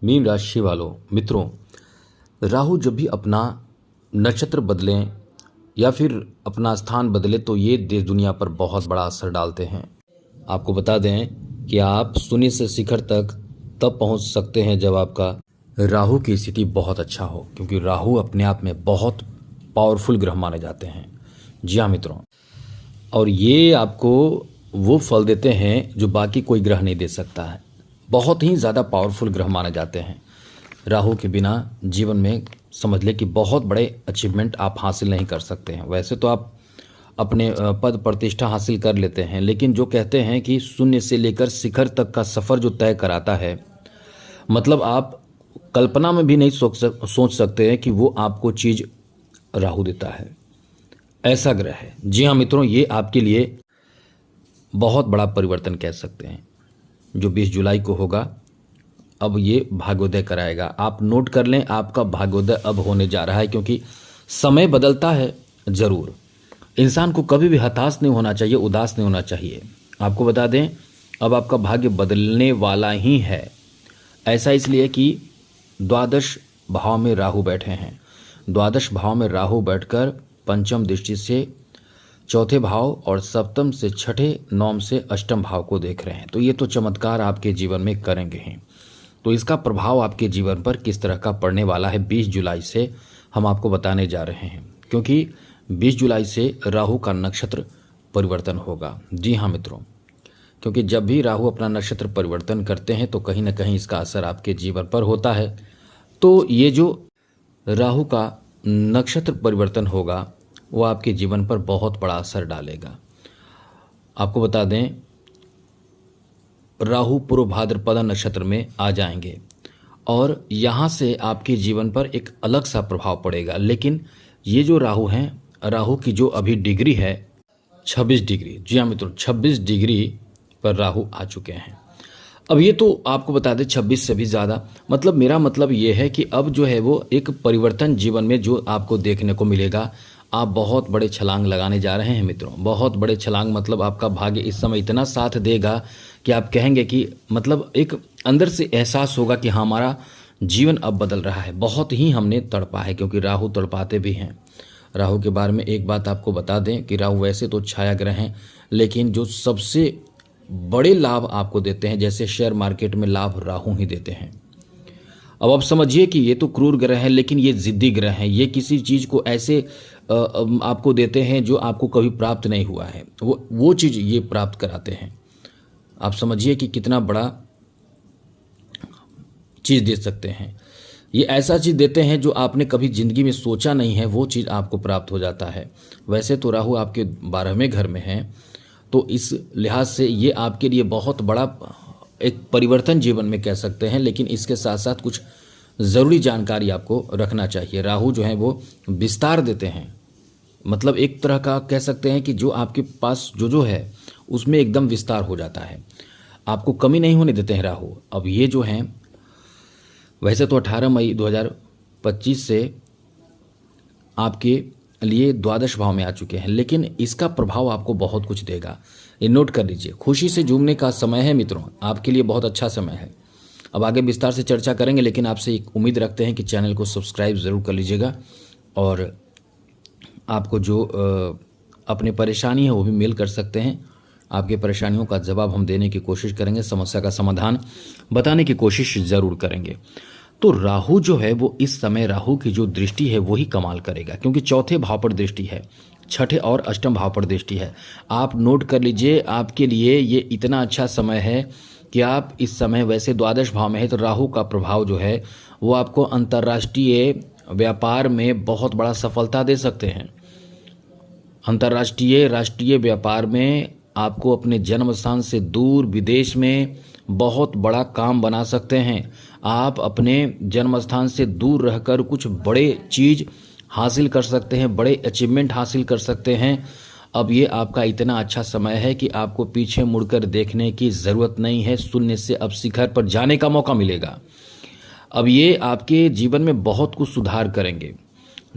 Mean राशि वालों मित्रों, राहु जब भी अपना नक्षत्र बदलें या फिर अपना स्थान बदले तो ये देश दुनिया पर बहुत बड़ा असर डालते हैं। आपको बता दें कि आप शून्य से शिखर तक तब पहुंच सकते हैं जब आपका राहु की स्थिति बहुत अच्छा हो, क्योंकि राहु अपने आप में बहुत पावरफुल ग्रह माने जाते हैं। जी हाँ मित्रों, और ये आपको वो फल देते हैं जो बाकी कोई ग्रह नहीं दे सकता है। बहुत ही ज़्यादा पावरफुल ग्रह माने जाते हैं। राहु के बिना जीवन में समझ ले कि बहुत बड़े अचीवमेंट आप हासिल नहीं कर सकते हैं। वैसे तो आप अपने पद प्रतिष्ठा हासिल कर लेते हैं, लेकिन जो कहते हैं कि शून्य से लेकर शिखर तक का सफ़र जो तय कराता है, मतलब आप कल्पना में भी नहीं सोच सकते हैं कि वो आपको चीज़ राहु देता है। ऐसा ग्रह है। जी हाँ मित्रों, ये आपके लिए बहुत बड़ा परिवर्तन कह सकते हैं जो 20 जुलाई को होगा। अब ये भाग्योदय कराएगा। आप नोट कर लें, आपका भाग्योदय अब होने जा रहा है, क्योंकि समय बदलता है ज़रूर। इंसान को कभी भी हताश नहीं होना चाहिए, उदास नहीं होना चाहिए। आपको बता दें, अब आपका भाग्य बदलने वाला ही है। ऐसा इसलिए कि द्वादश भाव में राहु बैठे हैं। द्वादश भाव में राहु बैठकर पंचम दृष्टि से चौथे भाव और सप्तम से छठे, नवम से अष्टम भाव को देख रहे हैं। तो ये तो चमत्कार आपके जीवन में करेंगे ही। तो इसका प्रभाव आपके जीवन पर किस तरह का पड़ने वाला है 20 जुलाई से हम आपको बताने जा रहे हैं, क्योंकि 20 जुलाई से राहु का नक्षत्र परिवर्तन होगा। जी हाँ मित्रों, क्योंकि जब भी राहु अपना नक्षत्र परिवर्तन करते हैं तो कहीं ना कहीं इसका असर आपके जीवन पर होता है। तो ये जो राहु का नक्षत्र परिवर्तन होगा वो आपके जीवन पर बहुत बड़ा असर डालेगा। आपको बता दें, राहु पूर्व भाद्रपद नक्षत्र में आ जाएंगे और यहाँ से आपके जीवन पर एक अलग सा प्रभाव पड़ेगा। लेकिन ये जो राहु हैं, राहु की जो अभी डिग्री है 26 डिग्री, जी हाँ मित्रों 26 डिग्री पर राहु आ चुके हैं। अब ये तो आपको बता दें 26 से भी ज़्यादा, मतलब मेरा मतलब ये है कि अब जो है वो एक परिवर्तन जीवन में जो आपको देखने को मिलेगा। आप बहुत बड़े छलांग लगाने जा रहे हैं मित्रों, बहुत बड़े छलांग। मतलब आपका भाग्य इस समय इतना साथ देगा कि आप कहेंगे कि मतलब एक अंदर से एहसास होगा कि हमारा जीवन अब बदल रहा है। बहुत ही हमने तड़पा है, क्योंकि राहु तड़पाते भी हैं। राहु के बारे में एक बात आपको बता दें कि राहु वैसे तो छाया ग्रह हैं, लेकिन जो सबसे बड़े लाभ आपको देते हैं, जैसे शेयर मार्केट में लाभ राहु ही देते हैं। अब आप समझिए कि ये तो क्रूर ग्रह है, लेकिन ये जिद्दी ग्रह हैं। ये किसी चीज़ को ऐसे आपको देते हैं जो आपको कभी प्राप्त नहीं हुआ है, वो चीज़ ये प्राप्त कराते हैं। आप समझिए कि कितना बड़ा चीज़ दे सकते हैं। ये ऐसा चीज़ देते हैं जो आपने कभी ज़िंदगी में सोचा नहीं है, वो चीज़ आपको प्राप्त हो जाता है। वैसे तो राहु आपके 12वें घर में है, तो इस लिहाज से ये आपके लिए बहुत बड़ा एक परिवर्तन जीवन में कह सकते हैं। लेकिन इसके साथ साथ कुछ ज़रूरी जानकारी आपको रखना चाहिए। राहु जो है वो विस्तार देते हैं, मतलब एक तरह का कह सकते हैं कि जो आपके पास जो है उसमें एकदम विस्तार हो जाता है, आपको कमी नहीं होने देते हैं राहु। अब ये जो हैं, वैसे तो 18 मई 2025 से आपके लिए द्वादश भाव में आ चुके हैं, लेकिन इसका प्रभाव आपको बहुत कुछ देगा। ये नोट कर लीजिए। खुशी से झूमने का समय है मित्रों, आपके लिए बहुत अच्छा समय है। अब आगे विस्तार से चर्चा करेंगे, लेकिन आपसे एक उम्मीद रखते हैं कि चैनल को सब्सक्राइब ज़रूर कर लीजिएगा और आपको जो अपनी परेशानी है वो भी मेल कर सकते हैं। आपकी परेशानियों का जवाब हम देने की कोशिश करेंगे, समस्या का समाधान बताने की कोशिश ज़रूर करेंगे। तो राहु जो है वो इस समय, राहु की जो दृष्टि है वही कमाल करेगा, क्योंकि चौथे भाव पर दृष्टि है, छठे और अष्टम भाव पर दृष्टि है। आप नोट कर लीजिए, आपके लिए ये इतना अच्छा समय है कि आप इस समय, वैसे द्वादश भाव में है तो राहु का प्रभाव जो है वो आपको अंतर्राष्ट्रीय व्यापार में बहुत बड़ा सफलता दे सकते हैं। अंतर्राष्ट्रीय राष्ट्रीय व्यापार में आपको अपने जन्म स्थान से दूर विदेश में बहुत बड़ा काम बना सकते हैं। आप अपने जन्म स्थान से दूर रहकर कुछ बड़े चीज़ हासिल कर सकते हैं, बड़े अचीवमेंट हासिल कर सकते हैं। अब ये आपका इतना अच्छा समय है कि आपको पीछे मुड़कर देखने की ज़रूरत नहीं है। शून्य से अब शिखर पर जाने का मौका मिलेगा। अब ये आपके जीवन में बहुत कुछ सुधार करेंगे।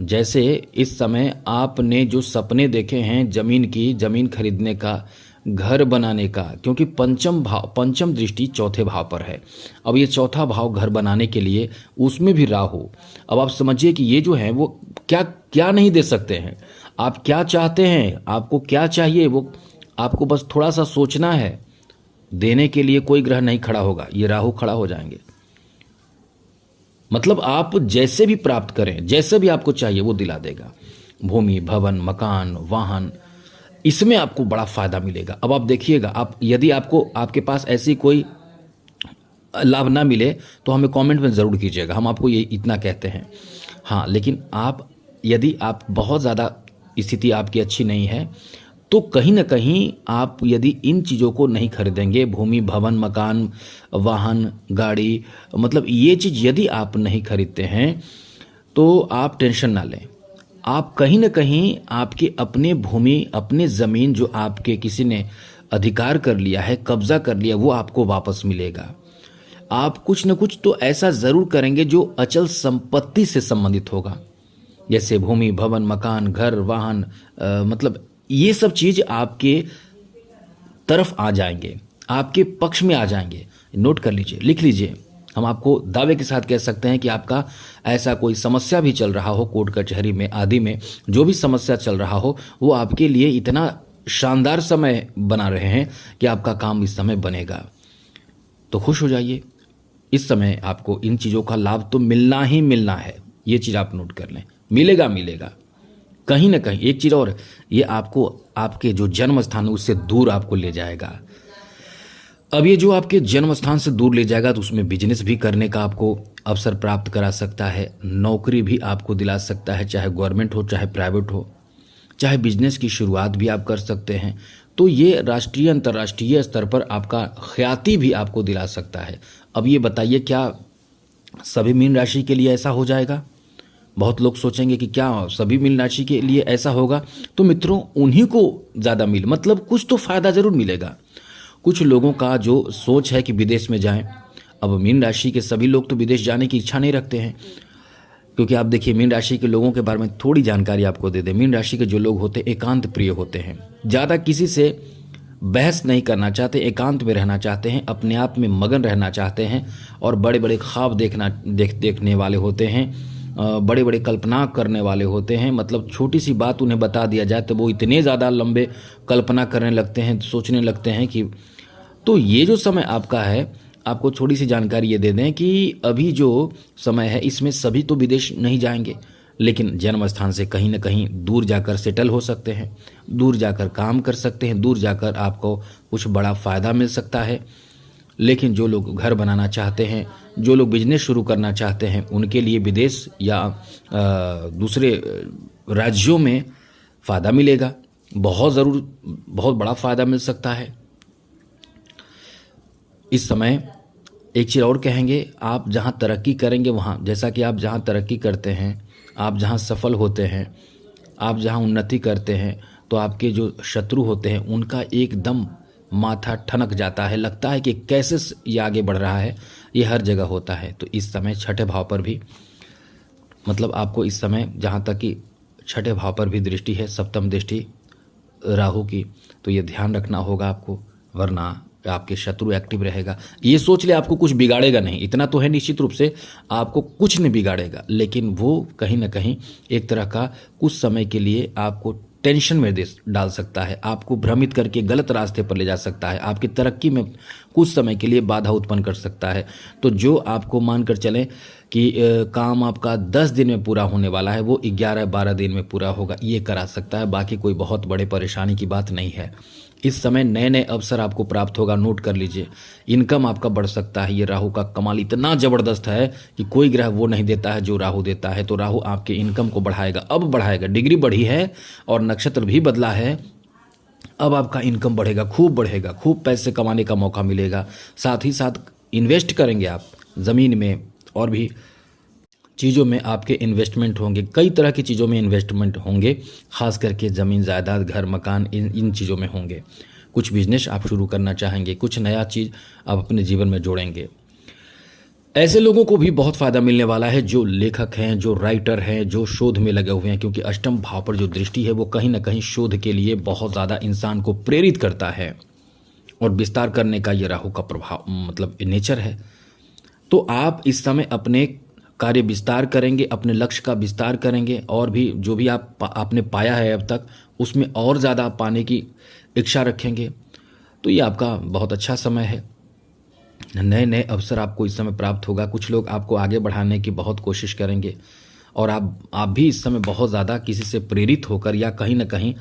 जैसे इस समय आपने जो सपने देखे हैं ज़मीन खरीदने का, घर बनाने का, क्योंकि पंचम दृष्टि चौथे भाव पर है। अब ये चौथा भाव घर बनाने के लिए उसमें भी राहु। अब आप समझिए कि ये जो है वो क्या क्या नहीं दे सकते हैं। आप क्या चाहते हैं, आपको क्या चाहिए, वो आपको बस थोड़ा सा सोचना है। देने के लिए कोई ग्रह नहीं खड़ा होगा, ये राहु खड़ा हो जाएंगे। मतलब आप जैसे भी प्राप्त करें, जैसे भी आपको चाहिए वो दिला देगा। भूमि, भवन, मकान, वाहन, इसमें आपको बड़ा फायदा मिलेगा। अब आप देखिएगा, आप यदि आपके पास ऐसी कोई लाभ ना मिले तो हमें कमेंट में ज़रूर कीजिएगा, हम आपको ये इतना कहते हैं। हाँ, लेकिन यदि आप बहुत ज़्यादा स्थिति आपकी अच्छी नहीं है तो कहीं ना कहीं आप यदि इन चीज़ों को नहीं खरीदेंगे, भूमि, भवन, मकान, वाहन, गाड़ी, मतलब ये चीज़ यदि आप नहीं खरीदते हैं तो आप टेंशन ना लें। आप कहीं ना कहीं आपके अपने भूमि, अपने ज़मीन जो आपके किसी ने अधिकार कर लिया है, कब्जा कर लिया, वो आपको वापस मिलेगा। आप कुछ न कुछ तो ऐसा ज़रूर करेंगे जो अचल संपत्ति से संबंधित होगा, जैसे भूमि, भवन, मकान, घर, वाहन, मतलब ये सब चीज़ आपके तरफ आ जाएंगे, आपके पक्ष में आ जाएंगे। नोट कर लीजिए, लिख लीजिए। हम आपको दावे के साथ कह सकते हैं कि आपका ऐसा कोई समस्या भी चल रहा हो, कोर्ट कचहरी में आदि में जो भी समस्या चल रहा हो, वो आपके लिए इतना शानदार समय बना रहे हैं कि आपका काम इस समय बनेगा। तो खुश हो जाइए, इस समय आपको इन चीज़ों का लाभ तो मिलना ही मिलना है। ये चीज़ आप नोट कर लें, मिलेगा मिलेगा कहीं ना कहीं। एक चीज़ और, ये आपको आपके जो जन्म स्थान है उससे दूर आपको ले जाएगा। अब ये जो आपके जन्म स्थान से दूर ले जाएगा तो उसमें बिजनेस भी करने का आपको अवसर प्राप्त करा सकता है, नौकरी भी आपको दिला सकता है, चाहे गवर्नमेंट हो चाहे प्राइवेट हो, चाहे बिजनेस की शुरुआत भी आप कर सकते हैं। तो ये राष्ट्रीय अंतर्राष्ट्रीय स्तर पर आपका ख्याति भी आपको दिला सकता है। अब ये बताइए, क्या सभी मीन राशि के लिए ऐसा हो जाएगा? बहुत लोग सोचेंगे कि क्या सभी मीन राशि के लिए ऐसा होगा? तो मित्रों, उन्हीं को ज़्यादा मतलब कुछ तो फ़ायदा ज़रूर मिलेगा। कुछ लोगों का जो सोच है कि विदेश में जाएं, अब मीन राशि के सभी लोग तो विदेश जाने की इच्छा नहीं रखते हैं, क्योंकि आप देखिए मीन राशि के लोगों के बारे में थोड़ी जानकारी आपको दे दें। मीन राशि के जो लोग होते हैं एकांत प्रिय होते हैं, ज़्यादा किसी से बहस नहीं करना चाहते, एकांत में रहना चाहते हैं, अपने आप में मगन रहना चाहते हैं और बड़े बड़े ख्वाब देखने वाले होते हैं, बड़े बड़े कल्पना करने वाले होते हैं। मतलब छोटी सी बात उन्हें बता दिया जाए तो वो इतने ज़्यादा लंबे कल्पना करने लगते हैं, सोचने लगते हैं कि। तो ये जो समय आपका है, आपको थोड़ी सी जानकारी ये दे दें कि अभी जो समय है इसमें सभी तो विदेश नहीं जाएंगे, लेकिन जन्म स्थान से कहीं ना कहीं दूर जाकर सेटल हो सकते हैं, दूर जाकर काम कर सकते हैं, दूर जाकर आपको कुछ बड़ा फ़ायदा मिल सकता है। लेकिन जो लोग घर बनाना चाहते हैं, जो लोग बिजनेस शुरू करना चाहते हैं, उनके लिए विदेश या दूसरे राज्यों में फ़ायदा मिलेगा, बहुत बड़ा फ़ायदा मिल सकता है। इस समय एक चीज़ और कहेंगे, आप जहाँ तरक्की करेंगे वहाँ, जैसा कि आप जहाँ तरक्की करते हैं, आप जहाँ सफल होते हैं, आप जहाँ उन्नति करते हैं, तो आपके जो शत्रु होते हैं उनका एकदम माथा ठनक जाता है, लगता है कि कैसे ये आगे बढ़ रहा है। ये हर जगह होता है। तो इस समय छठे भाव पर भी, मतलब आपको इस समय जहाँ तक कि छठे भाव पर भी दृष्टि है, सप्तम दृष्टि राहु की, तो ये ध्यान रखना होगा आपको, वरना आपके शत्रु एक्टिव रहेगा। ये सोच ले आपको कुछ बिगाड़ेगा नहीं, इतना तो है निश्चित रूप से आपको कुछ नहीं बिगाड़ेगा, लेकिन वो कहीं ना कहीं एक तरह का कुछ समय के लिए आपको टेंशन में डाल सकता है, आपको भ्रमित करके गलत रास्ते पर ले जा सकता है, आपकी तरक्की में कुछ समय के लिए बाधा उत्पन्न कर सकता है। तो जो आपको मानकर चलें कि काम आपका 10 दिन में पूरा होने वाला है, वो 11-12 दिन में पूरा होगा, ये करा सकता है। बाकी कोई बहुत बड़े परेशानी की बात नहीं है। इस समय नए नए अवसर आपको प्राप्त होगा, नोट कर लीजिए। इनकम आपका बढ़ सकता है। ये राहु का कमाल इतना ज़बरदस्त है कि कोई ग्रह वो नहीं देता है जो राहु देता है। तो राहु आपके इनकम को बढ़ाएगा, अब बढ़ाएगा। डिग्री बढ़ी है और नक्षत्र भी बदला है, अब आपका इनकम बढ़ेगा, खूब पैसे कमाने का मौका मिलेगा। साथ ही साथ इन्वेस्ट करेंगे आप ज़मीन में और भी चीज़ों में, आपके इन्वेस्टमेंट होंगे, कई तरह की चीज़ों में इन्वेस्टमेंट होंगे, खास करके ज़मीन जायदाद, घर मकान, इन चीज़ों में होंगे। कुछ बिजनेस आप शुरू करना चाहेंगे, कुछ नया चीज़ आप अपने जीवन में जोड़ेंगे। ऐसे लोगों को भी बहुत फायदा मिलने वाला है जो लेखक हैं, जो राइटर हैं, जो शोध में लगे हुए हैं, क्योंकि अष्टम भाव पर जो दृष्टि है वो कहीं ना कहीं शोध के लिए बहुत ज़्यादा इंसान को प्रेरित करता है और विस्तार करने का ये राहु का प्रभाव मतलब नेचर है। तो आप इस समय अपने कार्य विस्तार करेंगे, अपने लक्ष्य का विस्तार करेंगे और भी जो भी आपने पाया है अब तक उसमें और ज़्यादा पाने की इच्छा रखेंगे। तो ये आपका बहुत अच्छा समय है। नए नए अवसर आपको इस समय प्राप्त होगा। कुछ लोग आपको आगे बढ़ाने की बहुत कोशिश करेंगे और आप भी इस समय बहुत ज़्यादा किसी से प्रेरित होकर या कहीं ना कहीं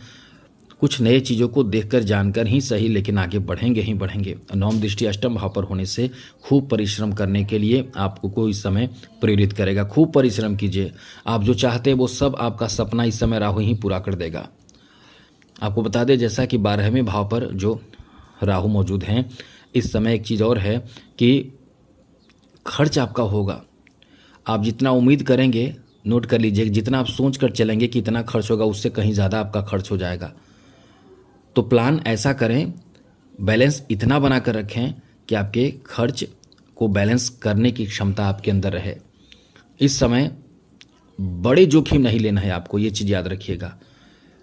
कुछ नए चीज़ों को देखकर जानकर ही सही लेकिन आगे बढ़ेंगे ही बढ़ेंगे। नवम दृष्टि अष्टम भाव पर होने से खूब परिश्रम करने के लिए आपको इस समय प्रेरित करेगा। खूब परिश्रम कीजिए, आप जो चाहते हैं वो सब आपका सपना इस समय राहु ही पूरा कर देगा। आपको बता दें जैसा कि 12वें भाव पर जो राहु मौजूद हैं, इस समय एक चीज़ और है कि खर्च आपका होगा। आप जितना उम्मीद करेंगे, नोट कर लीजिए, जितना आप सोच कर चलेंगे कि इतना खर्च होगा उससे कहीं ज़्यादा आपका खर्च हो जाएगा। तो प्लान ऐसा करें, बैलेंस इतना बना कर रखें कि आपके खर्च को बैलेंस करने की क्षमता आपके अंदर रहे। इस समय बड़े जोखिम नहीं लेना है आपको, ये चीज़ याद रखिएगा।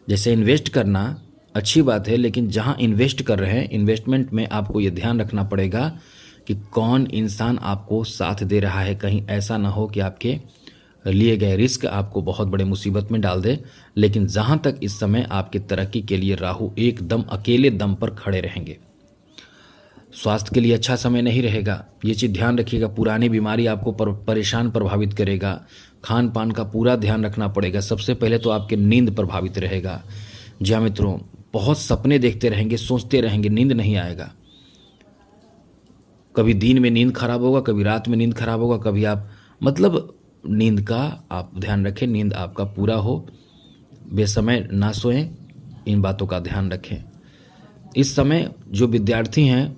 जैसे इन्वेस्ट करना अच्छी बात है, लेकिन जहां इन्वेस्ट कर रहे हैं इन्वेस्टमेंट में आपको ये ध्यान रखना पड़ेगा कि कौन इंसान आपको साथ दे रहा है। कहीं ऐसा ना हो कि आपके लिए गए रिस्क आपको बहुत बड़े मुसीबत में डाल दे। लेकिन जहां तक इस समय आपकी तरक्की के लिए राहु एकदम अकेले दम पर खड़े रहेंगे। स्वास्थ्य के लिए अच्छा समय नहीं रहेगा, ये चीज़ ध्यान रखिएगा। पुरानी बीमारी आपको परेशान प्रभावित करेगा। खान पान का पूरा ध्यान रखना पड़ेगा। सबसे पहले तो आपकी नींद प्रभावित रहेगा। जी हाँ मित्रों, बहुत सपने देखते रहेंगे, सोचते रहेंगे, नींद नहीं आएगा। कभी दिन में नींद खराब होगा, कभी रात में नींद खराब होगा, कभी आप मतलब नींद का आप ध्यान रखें, नींद आपका पूरा हो, बेसमय ना सोएं, इन बातों का ध्यान रखें। इस समय जो विद्यार्थी हैं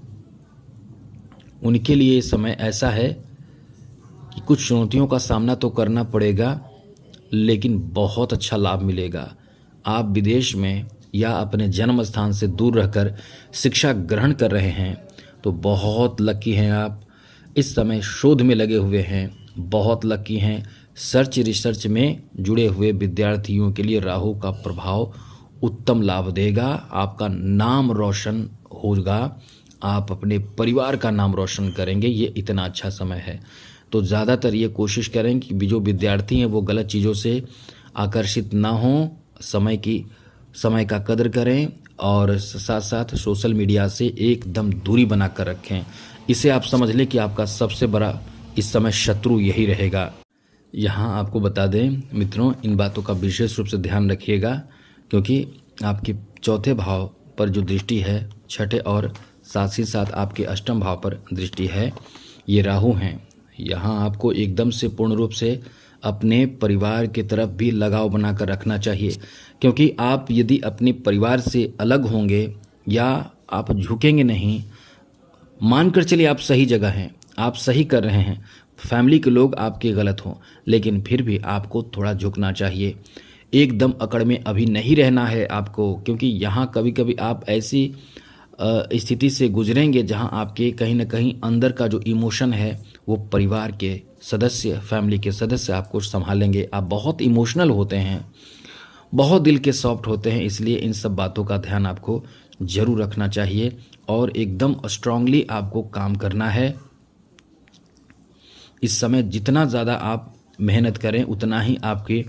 उनके लिए इस समय ऐसा है कि कुछ चुनौतियों का सामना तो करना पड़ेगा, लेकिन बहुत अच्छा लाभ मिलेगा। आप विदेश में या अपने जन्म स्थान से दूर रहकर शिक्षा ग्रहण कर रहे हैं तो बहुत लकी हैं आप। इस समय शोध में लगे हुए हैं, बहुत लकी हैं। सर्च रिसर्च में जुड़े हुए विद्यार्थियों के लिए राहु का प्रभाव उत्तम लाभ देगा। आपका नाम रोशन होगा, आप अपने परिवार का नाम रोशन करेंगे। ये इतना अच्छा समय है। तो ज़्यादातर ये कोशिश करें कि जो विद्यार्थी हैं वो गलत चीज़ों से आकर्षित ना हों, समय का कदर करें और साथ साथ सोशल मीडिया से एकदम दूरी बना कर रखें। इसे आप समझ लें कि आपका सबसे बड़ा इस समय शत्रु यही रहेगा। यहाँ आपको बता दें मित्रों, इन बातों का विशेष रूप से ध्यान रखिएगा, क्योंकि आपके चौथे भाव पर जो दृष्टि है, छठे और साथ ही साथ आपके अष्टम भाव पर दृष्टि है, ये राहु हैं। यहाँ आपको एकदम से पूर्ण रूप से अपने परिवार की तरफ भी लगाव बनाकर रखना चाहिए, क्योंकि आप यदि अपने परिवार से अलग होंगे या आप झुकेंगे नहीं, मानकर चलिए आप सही जगह हैं, आप सही कर रहे हैं, फैमिली के लोग आपके गलत हों, लेकिन फिर भी आपको थोड़ा झुकना चाहिए। एकदम अकड़ में अभी नहीं रहना है आपको, क्योंकि यहाँ कभी कभी आप ऐसी स्थिति से गुजरेंगे जहाँ आपके कहीं ना कहीं अंदर का जो इमोशन है वो परिवार के सदस्य, फैमिली के सदस्य आपको संभालेंगे। आप बहुत इमोशनल होते हैं, बहुत दिल के सॉफ्ट होते हैं, इसलिए इन सब बातों का ध्यान आपको जरूर रखना चाहिए और एकदम स्ट्रांगली आपको काम करना है। इस समय जितना ज़्यादा आप मेहनत करें उतना ही आपकी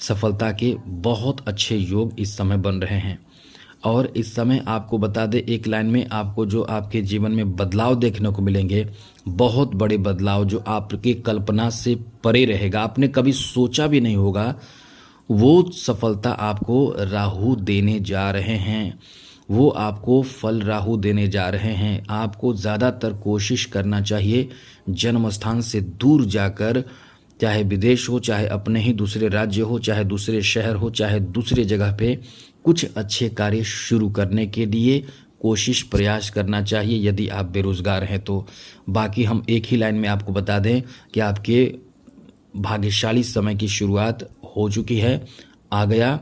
सफलता के बहुत अच्छे योग इस समय बन रहे हैं। और इस समय आपको बता दें एक लाइन में, आपको जो आपके जीवन में बदलाव देखने को मिलेंगे, बहुत बड़े बदलाव जो आपकी कल्पना से परे रहेगा, आपने कभी सोचा भी नहीं होगा, वो सफलता आपको राहु देने जा रहे हैं। वो आपको फल राहु देने जा रहे हैं। आपको ज़्यादातर कोशिश करना चाहिए जन्म स्थान से दूर जाकर, चाहे विदेश हो, चाहे अपने ही दूसरे राज्य हो, चाहे दूसरे शहर हो, चाहे दूसरे जगह पे कुछ अच्छे कार्य शुरू करने के लिए कोशिश प्रयास करना चाहिए यदि आप बेरोज़गार हैं तो। बाकी हम एक ही लाइन में आपको बता दें कि आपके भाग्यशाली समय की शुरुआत हो चुकी है, आ गया।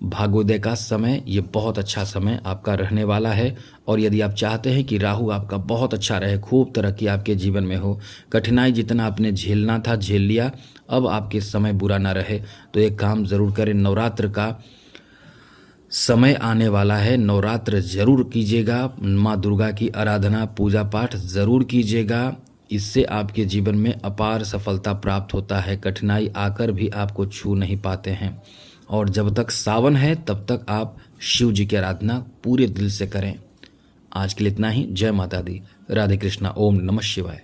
भाग्योदय का समय, ये बहुत अच्छा समय आपका रहने वाला है। और यदि आप चाहते हैं कि राहु आपका बहुत अच्छा रहे, खूब तरक्की आपके जीवन में हो, कठिनाई जितना आपने झेलना था झेल लिया, अब आपके समय बुरा ना रहे, तो एक काम ज़रूर करें। नवरात्र का समय आने वाला है, नवरात्र ज़रूर कीजिएगा, माँ दुर्गा की आराधना पूजा पाठ ज़रूर कीजिएगा। इससे आपके जीवन में अपार सफलता प्राप्त होता है, कठिनाई आकर भी आपको छू नहीं पाते हैं। और जब तक सावन है तब तक आप शिव जी की आराधना पूरे दिल से करें। आज के लिए इतना ही। जय माता दी, राधे कृष्णा, ओम नमः शिवाय।